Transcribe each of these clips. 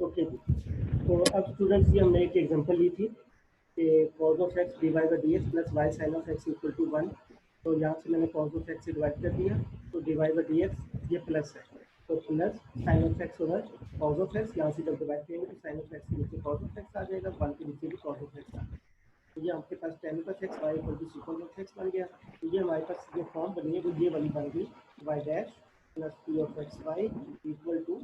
Okay जी। तो अब students ये हमने एक एग्जांपल ली थी कि cos of x d y by d x plus y sine of x equal to 1। तो यहाँ से मैंने cos ऑफ एक्स से डिवाइड कर दिया, तो d y by d x ये प्लस है, तो plus sine of x over cos of x. यहाँ से जब डिवाइड करेंगे तो साइन ऑफ एक्स के नीचे cos ऑफ एक्स आ जाएगा, 1 के नीचे भी cos ऑफ एक्स आ जाएगा। तो ये आपके पास tan of x Y equal to sec cos of X बन गया। तो ये हमारे पास जो फॉर्म बनी है वो ये वाली बन गई, y dash plus p of x Y equal to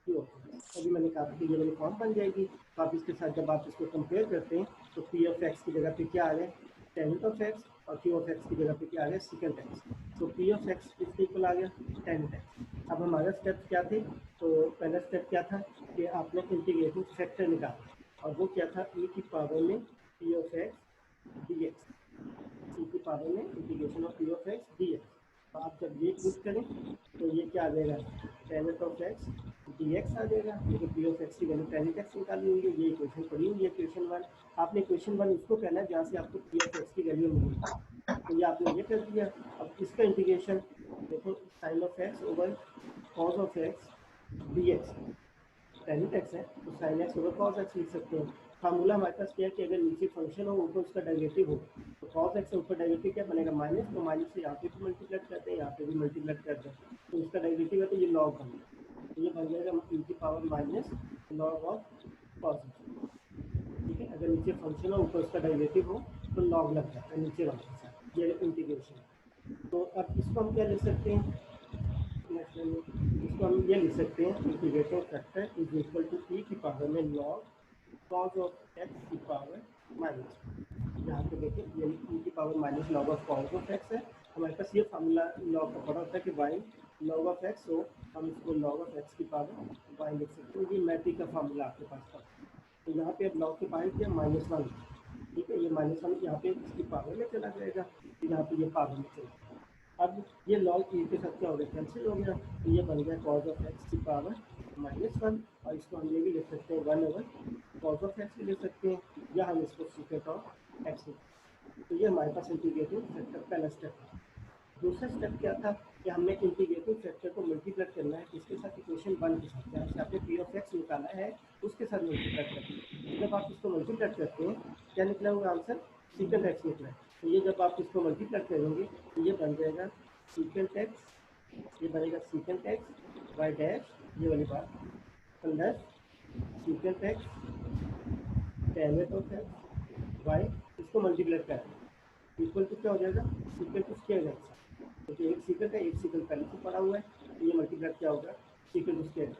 p of x. अभी मैंने कहा कि ये वाली फॉर्म बन जाएगी। तो आप इसके साथ जब आप इसको कंपेयर करते हैं तो पी ऑफ एक्स की जगह पे क्या आ गया, tan ऑफ एक्स, और क्यू ऑफ एक्स की जगह पे क्या आ गया, सीकेंट एक्स। तो पी ऑफ एक्स किसके इक्वल आ गया, tan एक्स। अब हमारा स्टेप क्या थे, तो पहला स्टेप क्या था कि आपने इंटीग्रेटिंग फैक्टर निकाला, और वो क्या था, e की पावर में P of x D X, C की पावर में integration of P of x D X. तो आप जब ये पुट करें तो ये क्या आ जाएगा, tan of x D X आ जाएगा, क्योंकि पी ऑफ एक्स की वैल्यू tan एक्स निकाली हुई है। ये इक्वेशन पड़ी हुई है, इक्वेशन 1। आपने इक्वेशन 1 उसको कहना है जहाँ से आपको पी ऑफ एक्स की वैल्यू मिली, तो ये आपने ये कर दिया। अब इसका इंटीग्रेशन देखो, sine of x over cos of x D x, tan x है तो sine x over cos x लिख सकते हैं। फार्मूला हमारे पास क्या है कि अगर नीचे फंक्शन हो ऊपर उसका डेरिवेटिव हो, तो कॉस एक्स ऊपर डेरिवेटिव क्या बनेगा, माइनस। तो माइनस से यहाँ पे भी मल्टीप्लाई करते हैं, यहाँ पे भी मल्टीप्लाई करते हैं, तो इसका डेरिवेटिव है तो ये लॉग बन गया। तो ये बन जाएगा e की power minus log of cos x. ठीक है, अगर नीचे फंक्शन हो ऊपर उसका डेरिवेटिव हो तो लॉग लग जाता है नीचे वाले के साथ, ये इंटीग्रेशन। तो अब इसको हम क्या लिख सकते हैं, इसको हम ये लिख सकते हैं, integrating factor is equal to e की पावर में लॉग कॉस ऑफ एक्स की पावर माइनस। यहाँ पे देखिए ये e की power minus log of cos of x है। हमारे पास ये फार्मूला लॉग का पड़ा होता है कि वाई लॉग ऑफ एक्स हो, हम इसको लॉग ऑफ एक्स की पावर वाई लिख सकते हैं। ये मैट्रिक का फार्मूला आपके पास था। तो यहाँ पे अब लॉग के पावर किया -1, ठीक है, ये -1 यहाँ पे इसकी पावर में चला जाएगा, तो यहाँ पे ये पावर में चला जाएगा। अब ये लॉग e के साथ क्या हो गया, कैंसिल हो गया, तो ये बन गया कॉस ऑफ एक्स की पावर -1। और इसको हम ये भी लिख सकते हैं 1 ओवर कॉस ऑफ एक्स भी लिख सकते हैं, या हम इसको सीकेंट ऑफ एक्स लिख सकते हैं। तो ये हमारे पास इंटीग्रेटिंग फैक्टर पहला स्टेप है। दूसरा स्टेप क्या था कि हमने इंटीग्रेटिंग फैक्टर को मल्टीप्लाई करना है किसके साथ, इक्वेशन 1 के साथ, जहाँ से आपने पी ऑफ एक्स निकाला है उसके साथ मल्टीप्लाई करना है। तो जब आप इसको मल्टीप्लाई करते हैं क्या निकला हुआ आंसर, सीकेंट एक्स निकला है। तो ये जब आप इसको मल्टीप्लाई करेंगे तो ये बन जाएगा सीकेंट एक्स, ये बनेगा सीकेंट एक्स वाई डैश, ये वाली बात, plus secant x tan of x y, इसको मल्टीप्लाई करें इक्वल टू क्या हो जाएगा, सीकेंट स्क्वायर एक्स। क्योंकि एक सीकेंट है, एक सीकेंट पहले से पड़ा हुआ है, तो ये मल्टीप्लाई क्या होगा, सीकेंट स्क्वायर।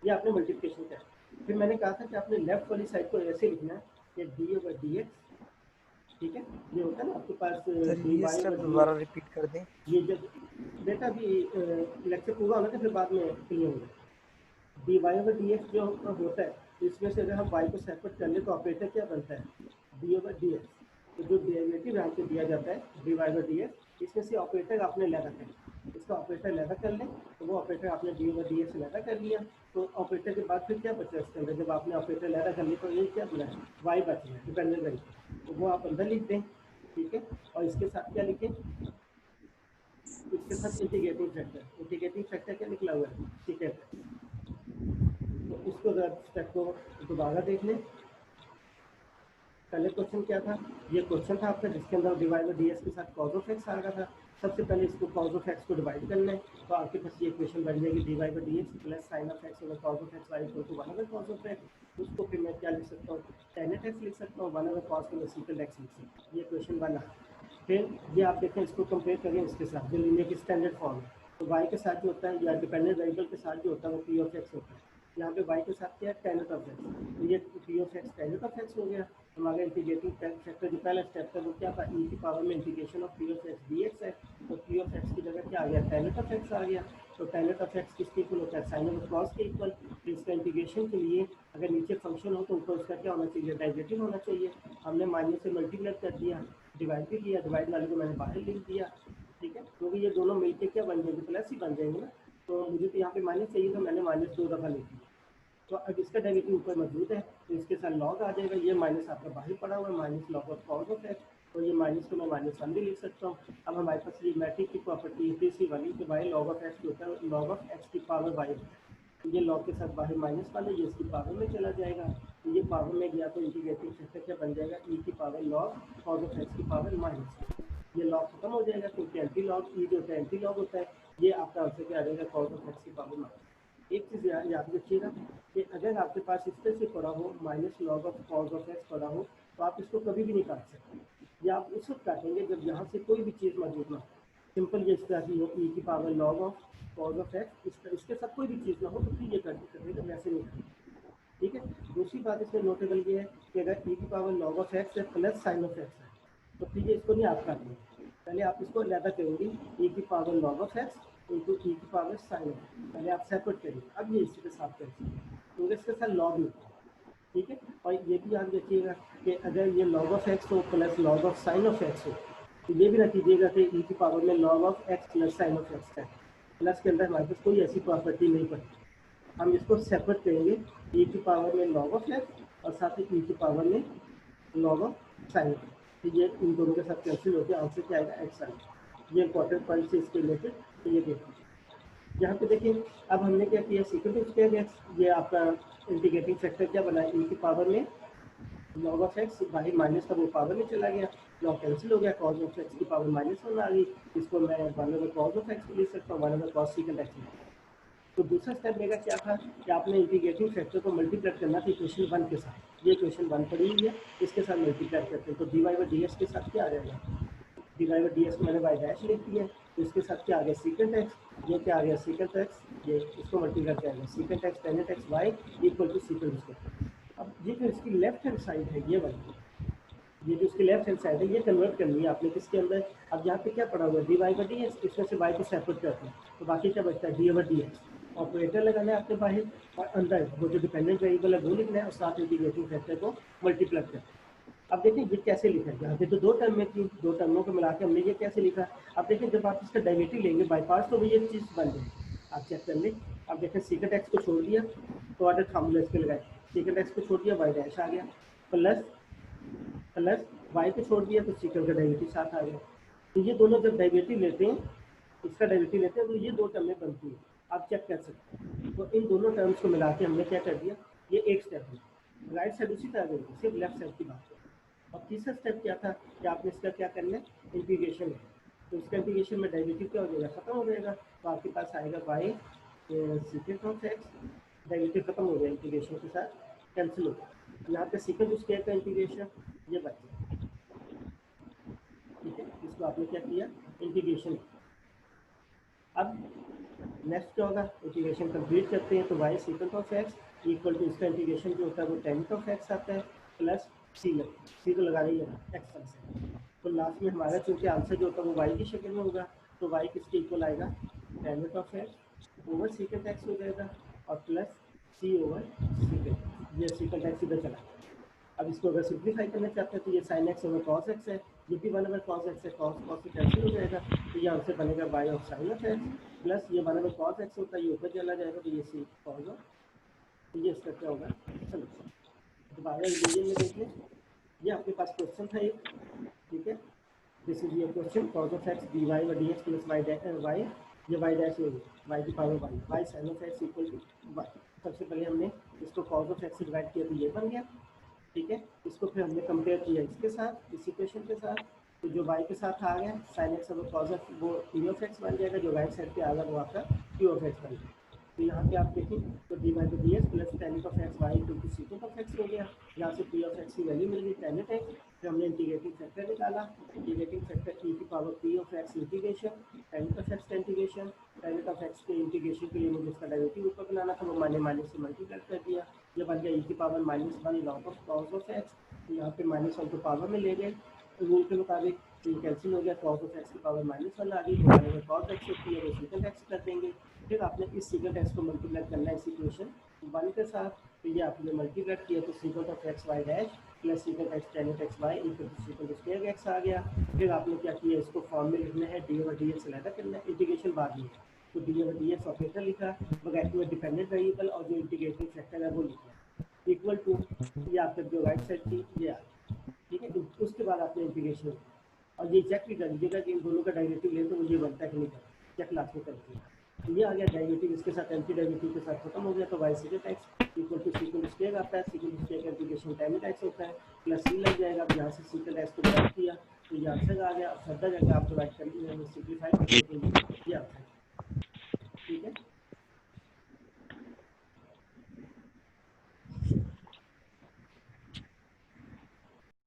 ये आपने मल्टीप्लिकेशन किया। फिर मैंने कहा था कि आपने लेफ्ट वाली साइड को ऐसे लिखना है कि डी ओवर डी एक्स, ठीक है, ये होता है ना आपके पास सर डी ये वाई स्टेप ओवर डी दोबारा एक्स। रिपीट कर दें। ये जब बेटा भी लेक्चर पूरा होना था फिर बाद में क्लियर हो जाए। D y over d x जो होता है, तो इसमें से अगर हम वाई को सेपरेट कर ले तो ऑपरेटर क्या बनता है, डी ओवर डी एक्स। तो जो डेरिवेटिव यहाँ पे दिया जाता है d y over d x, इसमें से ऑपरेटर आपने लैदा कर लिया, इसका ऑपरेटर लैदा कर लें, तो वो ऑपरेटर आपने डी ओवर डी एक्स लैदा कर लिया। तो ऑपरेटर के बाद फिर क्या बचा इसके अंदर, जब आपने ऑपरेटर लैदा कर लिया तो ये क्या बना है, वाई बच गया, डिपेंडेंट वेरिएबल, तो वो आप अंदर लिख दें, ठीक है। और इसके साथ क्या लिखें, इसके साथ इंटीग्रेटिंग फैक्टर, इंटीग्रेटिंग फैक्टर क्या निकला हुआ है, ठीक है। तो इसको स्टेप को दोबारा देख लें। पहले क्वेश्चन क्या था, ये क्वेश्चन था आपका जिसके अंदर डिवाइड बाई डी एक्स के साथ कॉस ऑफ एक्स आ रहा था। सबसे पहले इसको कॉस ऑफ एक्स को डिवाइड करना है, तो आपके पास ये इक्वेशन बन जाएगी d y by d x plus sine of x over cos of x Y equal to 1 over cos of x. उसको फिर मैं क्या लिख सकता हूँ, tan एक्स लिख सकता हूँ, 1 ओवर कॉस के सीकेंट एक्स लिख सकता हूँ। ये क्वेश्चन बना। फिर ये आप देखें, इसको कंपेयर करें इसके साथ जो लीनियर की स्टैंडर्ड फॉर्म है, तो वाई के साथ जो होता है या डिपेंडेंट वेरिएबल के साथ जो होता है वो पी ऑफ एक्स होता है। यहाँ पे वाई के साथ क्या है, tan ऑफ एक्स, तो ये P of x tan of x हो गया। हमारा इंटीग्रेटिंग फैक्टर जो पहला स्टेप था वो क्या था, e की पावर में integration of P of x D x है, तो पी ऑफ एक्स की जगह क्या आ गया, tan ऑफ एक्स आ गया। तो tan ऑफ एक्स किसके इक्वल होता है, साइन ऑफ कॉस के इक्वल। तो इसका इंटीग्रेशन के लिए अगर नीचे फंक्शन हो तो ऊपर उसका क्या होना चाहिए, डेरिवेटिव होना चाहिए। हमने माइनस से मल्टीप्लाई कर दिया, डिवाइड भी किया, डिवाइड वाले को मैंने बाहर लिख दिया, ठीक है, क्योंकि ये दोनों मिलके क्या बन जाएंगे, प्लस ही बन जाएंगे ना। तो मुझे तो यहाँ पे माइनस चाहिए, तो मैंने माइनस 2 दफ़ा लिख दिया। तो अब इसका डेरिवेटिव ऊपर मौजूद है तो इसके साथ लॉग आ जाएगा, ये माइनस आपका बाहर पड़ा हुआ है, minus log of cos of x, तो ये माइनस को मैं -1 भी लिख सकता हूँ। अब हमारे पास ये मैट्रिक की प्रॉपर्टी है तीसरी वाली कि वाई लॉग ऑफ एक्स होता है, लॉग ऑफ एक्स की पावर वाई होता है। ये लॉग के साथ बाहर माइनस वाले ये इसकी पावर में चला जाएगा, ये पावर में गया तो इंटीग्रेटिंग फैक्टर क्या बन जाएगा, ई की power log cos of x की पावर माइनस, ये लॉग खत्म हो जाएगा क्योंकि एंटी लॉग ई जो होता है एंटी लॉग होता है, ये आपका आंसर क्या आ जाएगा कॉस ऑफ एक्स की पावर माइनस। एक चीज़ याद रखिएगा कि अगर आपके पास इस तरह से पड़ा हो minus log of cos of x पड़ा हो तो आप इसको कभी भी नहीं काट सकते, या आप उस वक्त काटेंगे जब यहाँ से कोई भी चीज़ मौजूद ना हो, सिंपल ये इस तरह की हो ई की power log of cos of x, इसके साथ कोई भी चीज़ ना हो तो फिर ये करेगा, वैसे नहीं करेगा। ठीक है, दूसरी बात इसमें नोटेबल ये है कि अगर ई की पावर लॉग ऑफ एक्स है प्लस साइन ऑफ एक्स है तो फिर ये इसको नहीं आप काटेंगे, पहले आप इसको अलग करेंगे ई की power log of X into E की पावर साइन ऑफ, पहले आप सेपरेट करेंगे, अब ये इसी के साथ करेंगे क्योंकि इसके साथ लॉग होता है। ठीक है, और ये भी याद रखिएगा कि अगर ये लॉग ऑफ एक्स हो plus log of sine of x हो तो ये भी रख लीजिएगा कि ई की पावर में log of x plus sine of x है, प्लस के अंदर हमारे पास कोई ऐसी प्रॉपर्टी नहीं पड़ती, हम इसको सेपरेट करेंगे ई की पावर में लॉग ऑफ एक्स और साथ ही ई की पावर में लॉग ऑफ साइन ऑफ, तो ये इन दोनों के साथ कैंसिल होकर आंसर क्या आएगा एक्स आएगा। ये इंपॉर्टेंट पॉइंट से इसके रिलेटेड, तो ये देखिए यहाँ पे देखिए अब हमने क्या किया सीक्वेंस किया गया, ये आपका इंटीग्रेटिंग फैक्टर क्या बना ई की पावर में लॉग ऑफ एक्स बाहर माइनस का वो पावर में चला गया, लॉग कैंसिल हो गया, कॉस ऑफ एक्स की पावर माइनस वन आ गई, इसको मैं one over cos of x लिख सकता हूँ, वन ओवर कॉस सीकेंड एक्स। तो दूसरा स्टेप मेरा क्या था कि आपने इंटीग्रेटिंग फैक्टर को मल्टीप्लाई करना था इक्वेशन वन के साथ, ये इक्वेशन वन पड़ी हुई है इसके साथ मल्टीप्लाई करते हैं तो d y by d x के साथ क्या आ जाएगा, d y by d x मैंने वाई डैश लिख दिया तो इसके साथ क्या आ गया सीकेंट एक्स, ये क्या आ गया सीकेंट एक्स, ये इसको मल्टीप्लाई करेंगे secant x tan x Y equal to secant square. अब ये जो इसकी लेफ्ट हैंड साइड है ये वाली, ये जो इसकी लेफ्ट हैंड साइड है ये कन्वर्ट करनी है आपने किसके अंदर, अब यहाँ पे क्या पड़ा हुआ है d y by d x, इसमें से वाई को सेपरेट करते हैं तो बाकी क्या बचता है D over d x, operator लगाना है आपके बाहर और अंदर वो जो डिपेंडेंट वेरिएबल है वो लिखना है और साथ इंटीग्रेटिंग फैक्टर को मल्टीप्लाई करना है। अब देखिए ये कैसे लिखा है, यहाँ पे तो दो टर्म में थी, दो टर्मों को मिला के हमने ये कैसे लिखा, अब देखिए जब आप इसका डेरिवेटिव लेंगे बाई पार्ट्स तो वो ये चीज़ बन जाएगी, आप चेक कर लें। अब देखिए सीकेंट एक्स को छोड़ दिया तो ऑर्डर फार्मूला इसके लगाए, सीकेंट एक्स को छोड़ दिया वाई डैश आ गया, प्लस प्लस वाई को छोड़ दिया तो सीकेंट का डेरिवेटिव साथ आ गया, तो ये दोनों जब डेरिवेटिव लेते हैं इसका डेरिवेटिव लेते हैं तो ये दो टर्में बनती हैं, आप चेक कर सकते हैं। तो इन दोनों टर्म्स को मिला के हमने क्या कर दिया, ये एक स्टेप है, राइट साइड उसी तरह गई सिर्फ लेफ्ट साइड की बात है। और तीसरा स्टेप क्या था कि आपने इसका क्या करना है इंटीग्रेशन है, तो इसका इंटीग्रेशन में डेरिवेटिव क्या हो जाएगा खत्म हो जाएगा, तो आपके पास आएगा by secant of x, derivative खत्म हो गया इंटीग्रेशन के साथ कैंसिल हो गया, यहाँ पे सीकेंट स्क्वायर का इंटीग्रेशन ये बच गया। ठीक है, इसको आपने क्या किया इंटीग्रेशन। अब नेक्स्ट क्या होगा, इंटीग्रेशन कंप्लीट करते हैं तो y secant of x equal to इसका इंटीग्रेशन जो होता है वो टेन ऑफ एक्स आता है प्लस सी तो लगा रही है एक्स फंक्शन, तो लास्ट में हमारा चूँकि आंसर जो होता है वो वाई की शक्ल में होगा तो वाई किसके इक्वल आएगा ten of x over secant x हो जाएगा और प्लस सी ओवर सीकेंट, ये सीकेंट एक्स इधर चला। अब इसको अगर सिंप्लीफाई करना चाहते हैं तो ये sign x over cos x है, ये भी वन ओवर कॉस एक्स है, कॉस कॉस से कैंसिल हो जाएगा तो ये आंसर बनेगा by of sine of x plus ये वन ओवर कॉस एक्स होता है ये ऊपर चला जाएगा तो ये सी कॉस ऑफ, तो ये इसका क्या होगा सोल्यूशन। दोबारा रिवीजन में देख लें, ये आपके पास क्वेश्चन था एक, ठीक है, this is your question cos of x d y d x plus y, ये वाई डैश हो गया वाई की power one, y sine of x equal to y, सबसे पहले हमने इसको कॉस ऑफ एक्स से डिवाइड किया तो ये बन गया। ठीक है, इसको फिर हमने कंपेयर किया इसके साथ इस इक्वेशन के साथ, तो जो वाई के साथ आ गया साइन एक्स और कॉस ऑफ वो पी ऑफ एक्स बन जाएगा, जो राइट साइड पे आ गया वो आपका पी ऑफ एक्स बन जाएगा। तो यहाँ पे आप देखें तो d y d x plus tan of x y to secant of x हो गया, यहाँ से पी ऑफ एक्स की वैल्यू मिल गई टेन एक्स, फिर हमने इंटीग्रेटिंग फैक्टर निकाला, इंटीग्रेटिंग फैक्टर ई की power p of x integration tan of x का इंटीग्रेशन, टेन ऑफ एक्स के इंटीग्रेशन के लिए मुझे उसका डेरिवेटिव ऊपर बनाना था वो मैंने माइनस से मल्टीप्लाई कर दिया, ये बन गया ई की power minus one log of cos of x, तो यहाँ पे माइनस वन को पावर में ले गए रूल के मुताबिक तो ये कैंसिल हो गया, कॉस ऑफ एक्स की पावर माइनस वन आ गई, तो कॉस एक्स होती है वो सीकेंट एक्स कर देंगे, फिर आपने इस सीकेंट एक्स को मल्टीप्लाई करना है इस इक्वेशन वन के साथ, तो ये आपने मल्टीप्लाई किया तो secant of x Y dash plus secant x tan x Y equal to secant square X आ गया। फिर आपने क्या किया इसको फॉर्म में लिखना है डी ओवर डी एक्स अलग करना है, इंटीग्रेशन बाद में तो D over d x operator लिखा बगैर में डिपेंडेंट वेरिएबल और जो इंटीग्रेटिंग फैक्टर है वो लिखा इक्वल टू ये आपका जो राइट साइड थी ये आ गई। ठीक है, उसके बाद आपने इंटीग्रेशन और ये चेक भी कर लीजिएगा कि इन दोनों का डेरिवेटिव लें तो मुझे बनता है कि नहीं बनता, चेक लास्ट में कर लीजिएगा। ये आ गया डेरिवेटिव, इसके साथ एंटी डेरिवेटिव के साथ खत्म हो गया। तो y secant x equal to secant square आता है, सीकेंट स्क्वायर का इंटीग्रेशन tan x होता है, प्लस सी लग जाएगा। अब यहाँ से सीकेंट एक्स को डिवाइड किया तो ये आंसर आ गया। अब फर्दर जाकर आप डिवाइड करेंगे, सिंप्लीफाई करेंगे तो ये आंसर